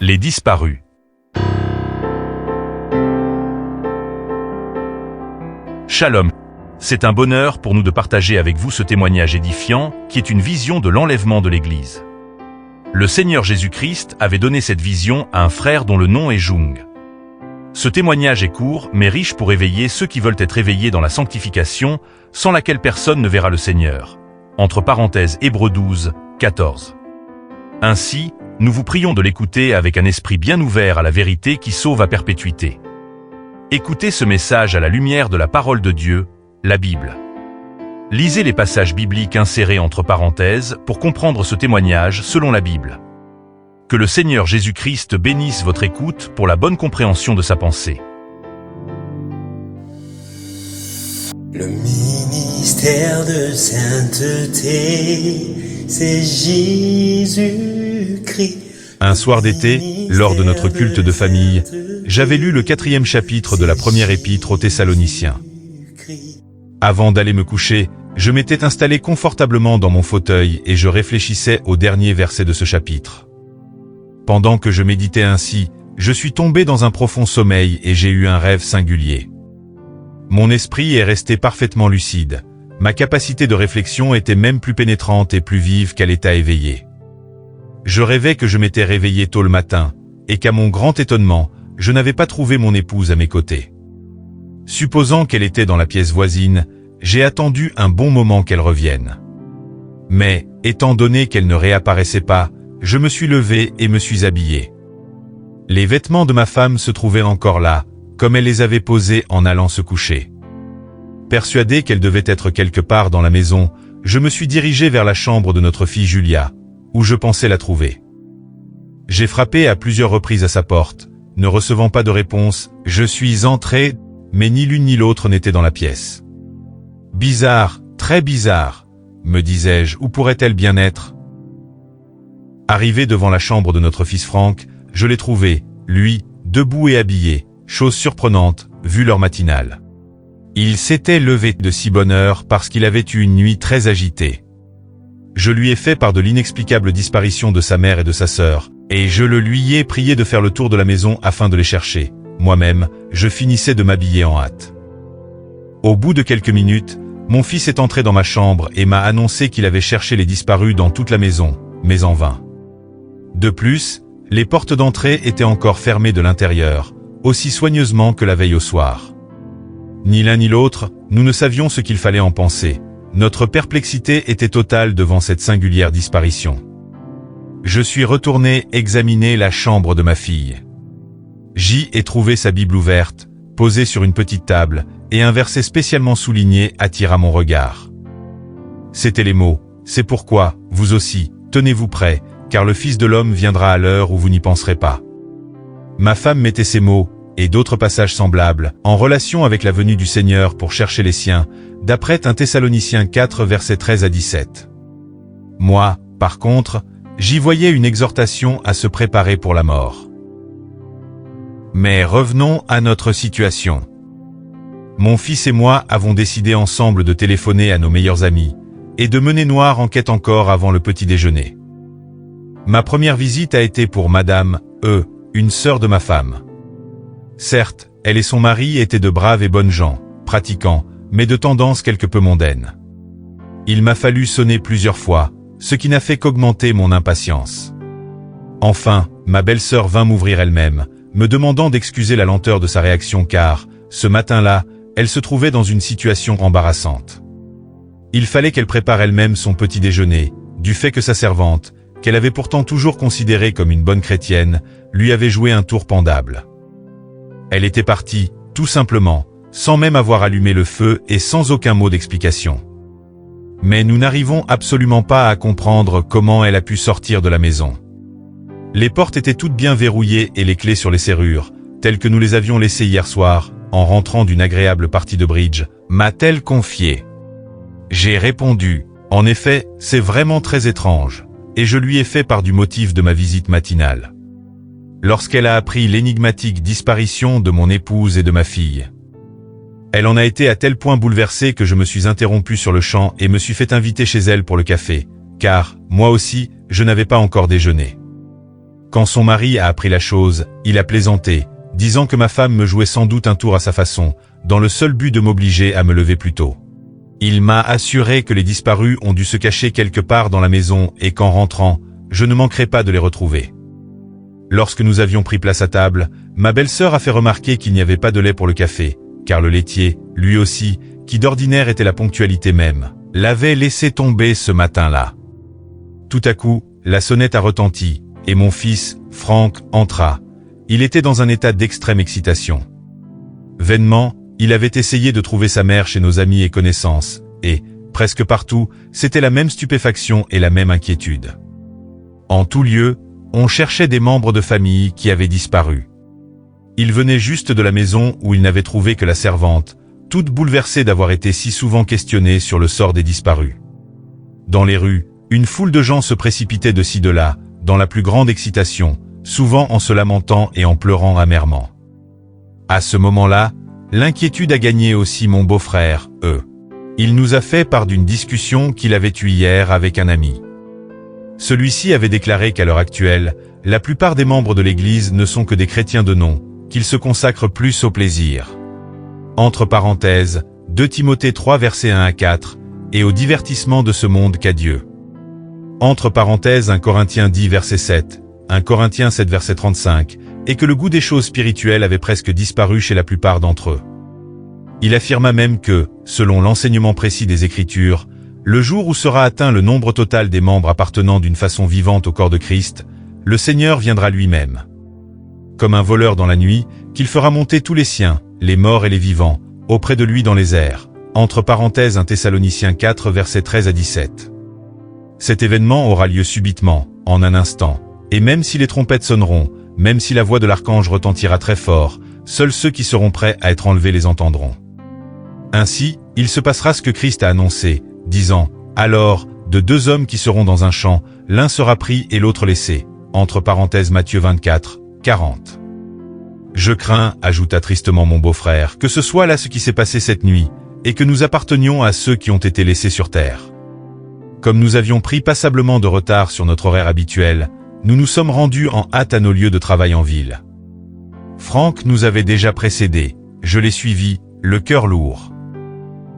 Les disparus. Shalom. C'est un bonheur pour nous de partager avec vous ce témoignage édifiant qui est une vision de l'enlèvement de l'Église. Le Seigneur Jésus-Christ avait donné cette vision à un frère dont le nom est Jung. Ce témoignage est court mais riche pour éveiller ceux qui veulent être éveillés dans la sanctification, sans laquelle personne ne verra le Seigneur. Entre parenthèses Hébreux 12, 14. Ainsi, nous vous prions de l'écouter avec un esprit bien ouvert à la vérité qui sauve à perpétuité. Écoutez ce message à la lumière de la parole de Dieu, la Bible. Lisez les passages bibliques insérés entre parenthèses pour comprendre ce témoignage selon la Bible. Que le Seigneur Jésus-Christ bénisse votre écoute pour la bonne compréhension de sa pensée. Le ministère de sainteté, c'est Jésus-Christ. Un soir d'été, lors de notre culte de famille, j'avais lu le 4e chapitre de la première épître aux Thessaloniciens. Avant d'aller me coucher, je m'étais installé confortablement dans mon fauteuil et je réfléchissais au dernier verset de ce chapitre. Pendant que je méditais ainsi, je suis tombé dans un profond sommeil et j'ai eu un rêve singulier. Mon esprit est resté parfaitement lucide. Ma capacité de réflexion était même plus pénétrante et plus vive qu'à l'état éveillé. Je rêvais que je m'étais réveillé tôt le matin, et qu'à mon grand étonnement, je n'avais pas trouvé mon épouse à mes côtés. Supposant qu'elle était dans la pièce voisine, j'ai attendu un bon moment qu'elle revienne. Mais, étant donné qu'elle ne réapparaissait pas, je me suis levé et me suis habillé. Les vêtements de ma femme se trouvaient encore là, comme elle les avait posés en allant se coucher. Persuadé qu'elle devait être quelque part dans la maison, je me suis dirigé vers la chambre de notre fille Julia, où je pensais la trouver. J'ai frappé à plusieurs reprises à sa porte, ne recevant pas de réponse, je suis entré, mais ni l'une ni l'autre n'était dans la pièce. Bizarre, très bizarre, me disais-je, où pourrait-elle bien être? Arrivé devant la chambre de notre fils Franck, je l'ai trouvé, lui, debout et habillé, chose surprenante, vu l'heure matinale. Il s'était levé de si bonne heure parce qu'il avait eu une nuit très agitée. Je lui ai fait part de l'inexplicable disparition de sa mère et de sa sœur, et je le lui ai prié de faire le tour de la maison afin de les chercher. Moi-même, je finissais de m'habiller en hâte. Au bout de quelques minutes, mon fils est entré dans ma chambre et m'a annoncé qu'il avait cherché les disparus dans toute la maison, mais en vain. De plus, les portes d'entrée étaient encore fermées de l'intérieur, aussi soigneusement que la veille au soir. Ni l'un ni l'autre, nous ne savions ce qu'il fallait en penser. Notre perplexité était totale devant cette singulière disparition. Je suis retourné examiner la chambre de ma fille. J'y ai trouvé sa Bible ouverte, posée sur une petite table, et un verset spécialement souligné attira mon regard. C'étaient les mots, « C'est pourquoi, vous aussi, tenez-vous prêts, car le Fils de l'homme viendra à l'heure où vous n'y penserez pas. » Ma femme mettait ces mots, et d'autres passages semblables, en relation avec la venue du Seigneur pour chercher les siens, d'après 1 Thessaloniciens 4 versets 13 à 17. Moi, par contre, j'y voyais une exhortation à se préparer pour la mort. Mais revenons à notre situation. Mon fils et moi avons décidé ensemble de téléphoner à nos meilleurs amis, et de mener noire enquête encore avant le petit déjeuner. Ma première visite a été pour Madame E., une sœur de ma femme. Certes, elle et son mari étaient de braves et bonnes gens, pratiquants, mais de tendance quelque peu mondaine. Il m'a fallu sonner plusieurs fois, ce qui n'a fait qu'augmenter mon impatience. Enfin, ma belle-sœur vint m'ouvrir elle-même, me demandant d'excuser la lenteur de sa réaction car, ce matin-là, elle se trouvait dans une situation embarrassante. Il fallait qu'elle prépare elle-même son petit déjeuner, du fait que sa servante, qu'elle avait pourtant toujours considérée comme une bonne chrétienne, lui avait joué un tour pendable. Elle était partie, tout simplement, sans même avoir allumé le feu et sans aucun mot d'explication. Mais nous n'arrivons absolument pas à comprendre comment elle a pu sortir de la maison. Les portes étaient toutes bien verrouillées et les clés sur les serrures, telles que nous les avions laissées hier soir, en rentrant d'une agréable partie de bridge, m'a-t-elle confié. J'ai répondu, en effet, c'est vraiment très étrange, et je lui ai fait part du motif de ma visite matinale. Lorsqu'elle a appris l'énigmatique disparition de mon épouse et de ma fille. Elle en a été à tel point bouleversée que je me suis interrompu sur le champ et me suis fait inviter chez elle pour le café, car, moi aussi, je n'avais pas encore déjeuné. Quand son mari a appris la chose, il a plaisanté, disant que ma femme me jouait sans doute un tour à sa façon, dans le seul but de m'obliger à me lever plus tôt. Il m'a assuré que les disparus ont dû se cacher quelque part dans la maison et qu'en rentrant, je ne manquerai pas de les retrouver. Lorsque nous avions pris place à table, ma belle-sœur a fait remarquer qu'il n'y avait pas de lait pour le café, car le laitier, lui aussi, qui d'ordinaire était la ponctualité même, l'avait laissé tomber ce matin-là. Tout à coup, la sonnette a retenti, et mon fils, Franck, entra. Il était dans un état d'extrême excitation. Vainement, il avait essayé de trouver sa mère chez nos amis et connaissances, et, presque partout, c'était la même stupéfaction et la même inquiétude. En tout lieu, on cherchait des membres de famille qui avaient disparu. Il venait juste de la maison où il n'avait trouvé que la servante, toute bouleversée d'avoir été si souvent questionnée sur le sort des disparus. Dans les rues, une foule de gens se précipitaient de ci de là, dans la plus grande excitation, souvent en se lamentant et en pleurant amèrement. À ce moment-là, l'inquiétude a gagné aussi mon beau-frère, Il nous a fait part d'une discussion qu'il avait eue hier avec un ami. Celui-ci avait déclaré qu'à l'heure actuelle, la plupart des membres de l'Église ne sont que des chrétiens de nom, qu'ils se consacrent plus au plaisir. Entre parenthèses, 2 Timothée 3 versets 1 à 4, et au divertissement de ce monde qu'à Dieu. Entre parenthèses 1 Corinthiens 10 verset 7, 1 Corinthiens 7 verset 35, et que le goût des choses spirituelles avait presque disparu chez la plupart d'entre eux. Il affirma même que, selon l'enseignement précis des Écritures, le jour où sera atteint le nombre total des membres appartenant d'une façon vivante au corps de Christ, le Seigneur viendra lui-même. Comme un voleur dans la nuit, qu'il fera monter tous les siens, les morts et les vivants, auprès de lui dans les airs. Entre parenthèses 1 Thessaloniciens 4 versets 13 à 17. Cet événement aura lieu subitement, en un instant, et même si les trompettes sonneront, même si la voix de l'archange retentira très fort, seuls ceux qui seront prêts à être enlevés les entendront. Ainsi, il se passera ce que Christ a annoncé, disant, « Alors, de 2 hommes qui seront dans un champ, l'un sera pris et l'autre laissé. » Entre parenthèses Matthieu 24, 40. Je crains, ajouta tristement mon beau-frère, que ce soit là ce qui s'est passé cette nuit, et que nous appartenions à ceux qui ont été laissés sur terre. Comme nous avions pris passablement de retard sur notre horaire habituel, nous nous sommes rendus en hâte à nos lieux de travail en ville. Franck nous avait déjà précédés, je l'ai suivi, le cœur lourd.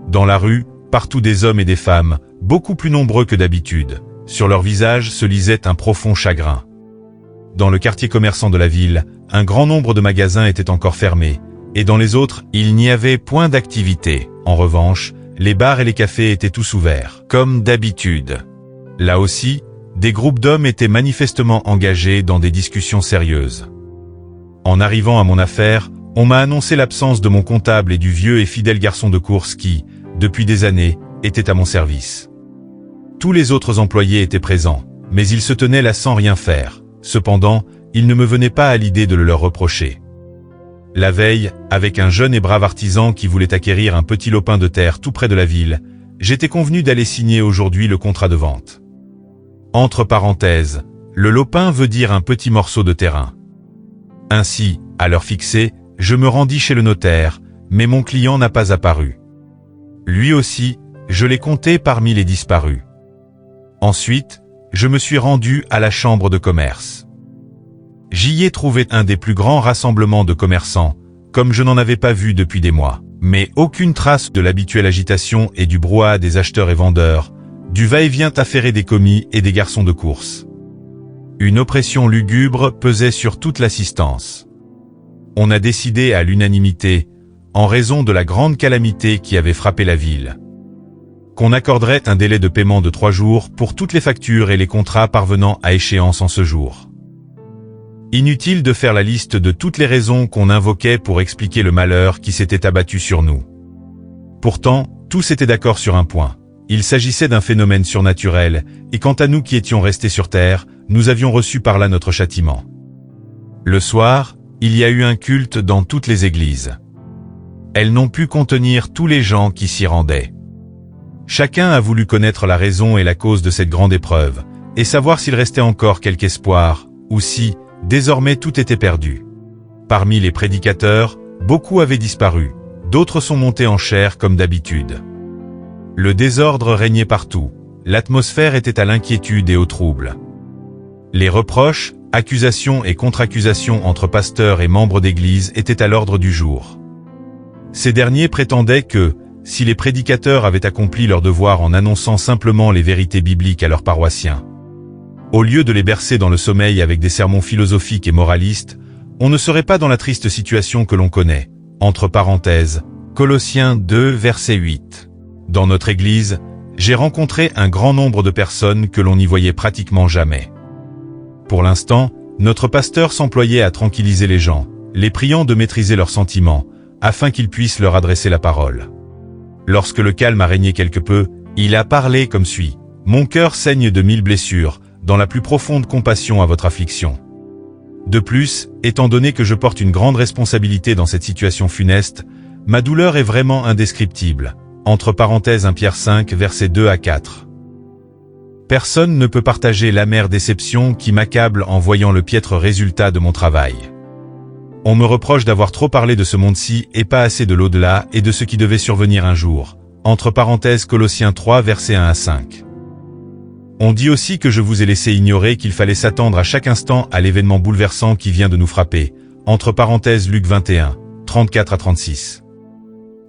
Dans la rue, partout des hommes et des femmes, beaucoup plus nombreux que d'habitude, sur leurs visages se lisait un profond chagrin. Dans le quartier commerçant de la ville, un grand nombre de magasins étaient encore fermés, et dans les autres, il n'y avait point d'activité. En revanche, les bars et les cafés étaient tous ouverts, comme d'habitude. Là aussi, des groupes d'hommes étaient manifestement engagés dans des discussions sérieuses. En arrivant à mon affaire, on m'a annoncé l'absence de mon comptable et du vieux et fidèle garçon de course qui, depuis des années, était à mon service. Tous les autres employés étaient présents, mais ils se tenaient là sans rien faire. Cependant, il ne me venait pas à l'idée de le leur reprocher. La veille, avec un jeune et brave artisan qui voulait acquérir un petit lopin de terre tout près de la ville, j'étais convenu d'aller signer aujourd'hui le contrat de vente. Entre parenthèses, le lopin veut dire un petit morceau de terrain. Ainsi, à l'heure fixée, je me rendis chez le notaire, mais mon client n'a pas apparu. Lui aussi, je l'ai compté parmi les disparus. Ensuite, je me suis rendu à la chambre de commerce. J'y ai trouvé un des plus grands rassemblements de commerçants, comme je n'en avais pas vu depuis des mois, mais aucune trace de l'habituelle agitation et du brouhaha des acheteurs et vendeurs, du va-et-vient affairé des commis et des garçons de course. Une oppression lugubre pesait sur toute l'assistance. On a décidé à l'unanimité, en raison de la grande calamité qui avait frappé la ville, qu'on accorderait un délai de paiement de 3 jours pour toutes les factures et les contrats parvenant à échéance en ce jour. Inutile de faire la liste de toutes les raisons qu'on invoquait pour expliquer le malheur qui s'était abattu sur nous. Pourtant, tous étaient d'accord sur un point. Il s'agissait d'un phénomène surnaturel, et quant à nous qui étions restés sur terre, nous avions reçu par là notre châtiment. Le soir, il y a eu un culte dans toutes les églises. Elles n'ont pu contenir tous les gens qui s'y rendaient. Chacun a voulu connaître la raison et la cause de cette grande épreuve, et savoir s'il restait encore quelque espoir, ou si, désormais tout était perdu. Parmi les prédicateurs, beaucoup avaient disparu, d'autres sont montés en chair comme d'habitude. Le désordre régnait partout, l'atmosphère était à l'inquiétude et au trouble. Les reproches, Accusations et contre-accusations entre pasteurs et membres d'église étaient à l'ordre du jour. Ces derniers prétendaient que, si les prédicateurs avaient accompli leur devoir en annonçant simplement les vérités bibliques à leurs paroissiens, au lieu de les bercer dans le sommeil avec des sermons philosophiques et moralistes, on ne serait pas dans la triste situation que l'on connaît. Entre parenthèses, Colossiens 2, verset 8. Dans notre église, j'ai rencontré un grand nombre de personnes que l'on n'y voyait pratiquement jamais. Pour l'instant, notre pasteur s'employait à tranquilliser les gens, les priant de maîtriser leurs sentiments, afin qu'ils puissent leur adresser la parole. Lorsque le calme a régné quelque peu, il a parlé comme suit. « Mon cœur saigne de 1000 blessures, dans la plus profonde compassion à votre affliction. De plus, étant donné que je porte une grande responsabilité dans cette situation funeste, ma douleur est vraiment indescriptible. » Entre parenthèses 1 Pierre 5, versets 2 à 4. Personne ne peut partager l'amère déception qui m'accable en voyant le piètre résultat de mon travail. On me reproche d'avoir trop parlé de ce monde-ci et pas assez de l'au-delà et de ce qui devait survenir un jour. Entre parenthèses Colossiens 3, versets 1 à 5. On dit aussi que je vous ai laissé ignorer qu'il fallait s'attendre à chaque instant à l'événement bouleversant qui vient de nous frapper. Entre parenthèses Luc 21, 34 à 36.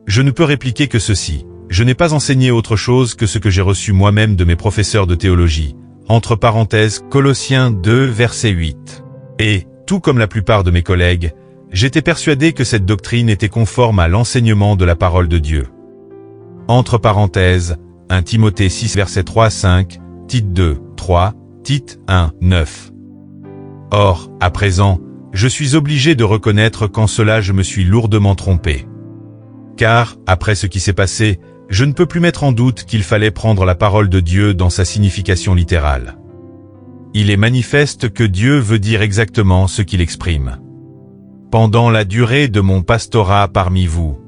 Je ne peux répliquer que ceci. Je n'ai pas enseigné autre chose que ce que j'ai reçu moi-même de mes professeurs de théologie. Entre parenthèses Colossiens 2, verset 8. Et, tout comme la plupart de mes collègues, j'étais persuadé que cette doctrine était conforme à l'enseignement de la parole de Dieu. Entre parenthèses, 1 Timothée 6, verset 3 à 5, Tite 2, 3, Tite 1, 9. Or, à présent, je suis obligé de reconnaître qu'en cela je me suis lourdement trompé. Car, après ce qui s'est passé, je ne peux plus mettre en doute qu'il fallait prendre la parole de Dieu dans sa signification littérale. Il est manifeste que Dieu veut dire exactement ce qu'il exprime. Pendant la durée de mon pastorat parmi vous,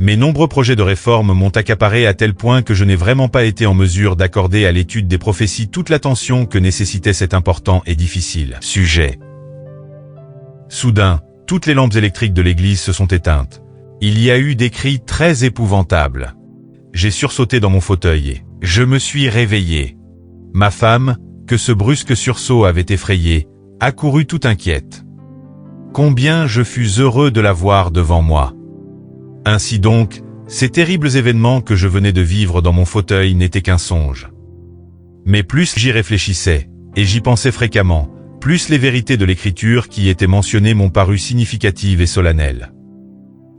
mes nombreux projets de réforme m'ont accaparé à tel point que je n'ai vraiment pas été en mesure d'accorder à l'étude des prophéties toute l'attention que nécessitait cet important et difficile sujet. Soudain, toutes les lampes électriques de l'église se sont éteintes. Il y a eu des cris très épouvantables. J'ai sursauté dans mon fauteuil et je me suis réveillé. Ma femme, que ce brusque sursaut avait effrayée, accourut tout inquiète. Combien je fus heureux de la voir devant moi. Ainsi donc, ces terribles événements que je venais de vivre dans mon fauteuil n'étaient qu'un songe. Mais plus j'y réfléchissais, et j'y pensais fréquemment, plus les vérités de l'Écriture qui y étaient mentionnées m'ont paru significatives et solennelles.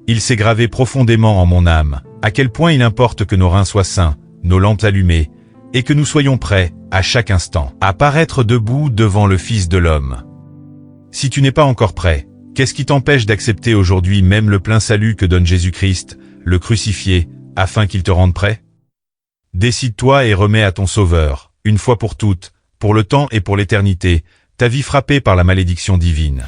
Il s'est gravé profondément en mon âme, à quel point il importe que nos reins soient sains, nos lampes allumées, et que nous soyons prêts, à chaque instant, à paraître debout devant le Fils de l'homme. Si tu n'es pas encore prêt, qu'est-ce qui t'empêche d'accepter aujourd'hui même le plein salut que donne Jésus-Christ, le crucifié, afin qu'il te rende prêt? Décide-toi et remets à ton Sauveur, une fois pour toutes, pour le temps et pour l'éternité, ta vie frappée par la malédiction divine.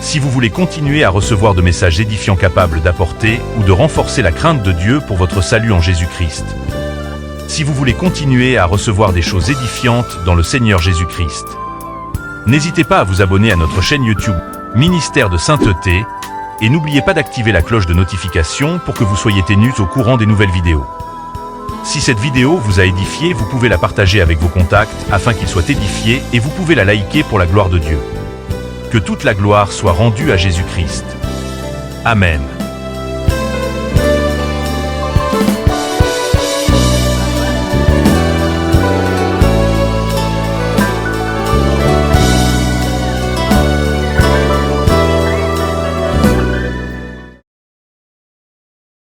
Si vous voulez continuer à recevoir de messages édifiants capables d'apporter ou de renforcer la crainte de Dieu pour votre salut en Jésus-Christ, si vous voulez continuer à recevoir des choses édifiantes dans le Seigneur Jésus-Christ, n'hésitez pas à vous abonner à notre chaîne YouTube Ministère de Sainteté et n'oubliez pas d'activer la cloche de notification pour que vous soyez tenus au courant des nouvelles vidéos. Si cette vidéo vous a édifié, vous pouvez la partager avec vos contacts afin qu'ils soient édifiés et vous pouvez la liker pour la gloire de Dieu. Que toute la gloire soit rendue à Jésus-Christ. Amen.